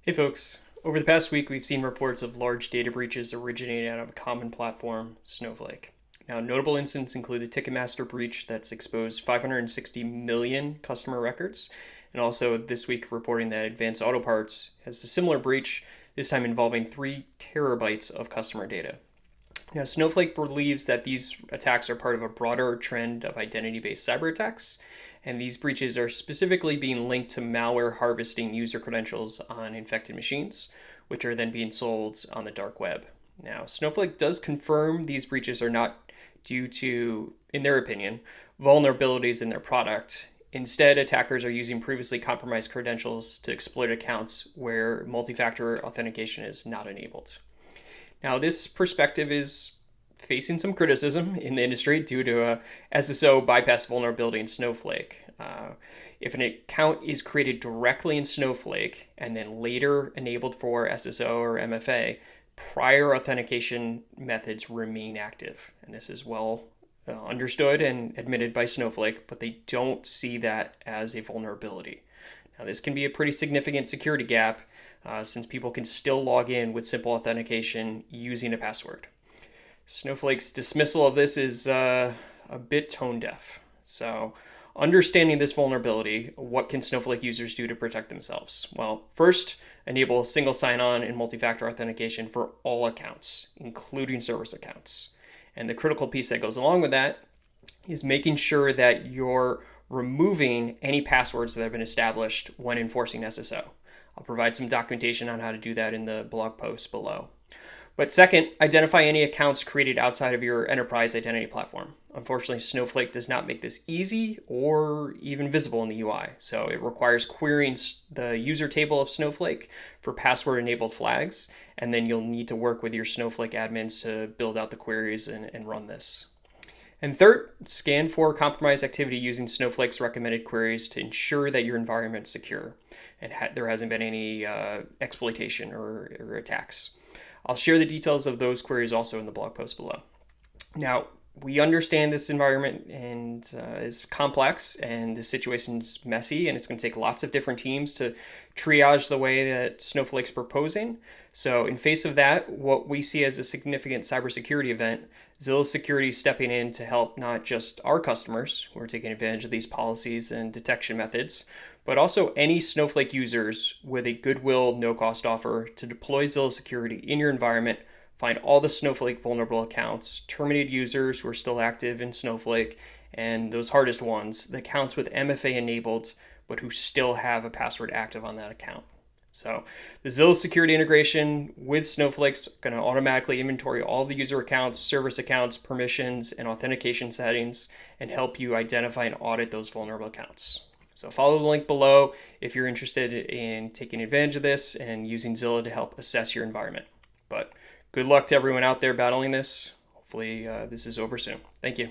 Hey folks, over the past week we've seen reports of large data breaches originating out of a common platform, Snowflake. Now, notable incidents include the Ticketmaster breach that's exposed 560 million customer records, and also this week reporting that Advanced Auto Parts has a similar breach, this time involving 3 terabytes of customer data. Now, Snowflake believes that these attacks are part of a broader trend of identity based cyber attacks, and these breaches are specifically being linked to malware harvesting user credentials on infected machines, which are then being sold on the dark web. Now, Snowflake does confirm these breaches are not due to, in their opinion, vulnerabilities in their product. Instead, attackers are using previously compromised credentials to exploit accounts where multi factor authentication is not enabled. Now, this perspective is facing some criticism in the industry due to a SSO bypass vulnerability in Snowflake. If an account is created directly in Snowflake and then later enabled for SSO or MFA, prior authentication methods remain active. And this is well understood and admitted by Snowflake, but they don't see that as a vulnerability. Now, this can be a pretty significant security gap since people can still log in with simple authentication using a password. Snowflake's dismissal of this is a bit tone deaf. So, understanding this vulnerability, what can Snowflake users do to protect themselves? Well, first, enable single sign on and multi factor authentication for all accounts, including service accounts. And the critical piece that goes along with that is making sure that you're removing any passwords that have been established when enforcing SSO. I'll provide some documentation on how to do that in the blog post below. But second, identify any accounts created outside of your enterprise identity platform. Unfortunately, Snowflake does not make this easy or even visible in the UI. So it requires querying the user table of Snowflake for password enabled flags. And then you'll need to work with your Snowflake admins to build out the queries and run this. And third, scan for compromised activity using Snowflake's recommended queries to ensure that your environment is secure and there hasn't been any exploitation or attacks. I'll share the details of those queries also in the blog post below. Now, we understand this environment and is complex and the situation's messy and it's going to take lots of different teams to triage the way that Snowflake's proposing. So in face of that, what we see as a significant cybersecurity event, Zilla Security is stepping in to help not just our customers who are taking advantage of these policies and detection methods, but also any Snowflake users with a goodwill, no-cost offer to deploy Zilla Security in your environment, find all the Snowflake vulnerable accounts, terminate users who are still active in Snowflake, and those hardest ones, the accounts with MFA enabled, but who still have a password active on that account. So the Zilla Security integration with Snowflake's going to automatically inventory all the user accounts, service accounts, permissions, and authentication settings and help you identify and audit those vulnerable accounts. So follow the link below if you're interested in taking advantage of this and using Zilla to help assess your environment. But good luck to everyone out there battling this. Hopefully this is over soon. Thank you.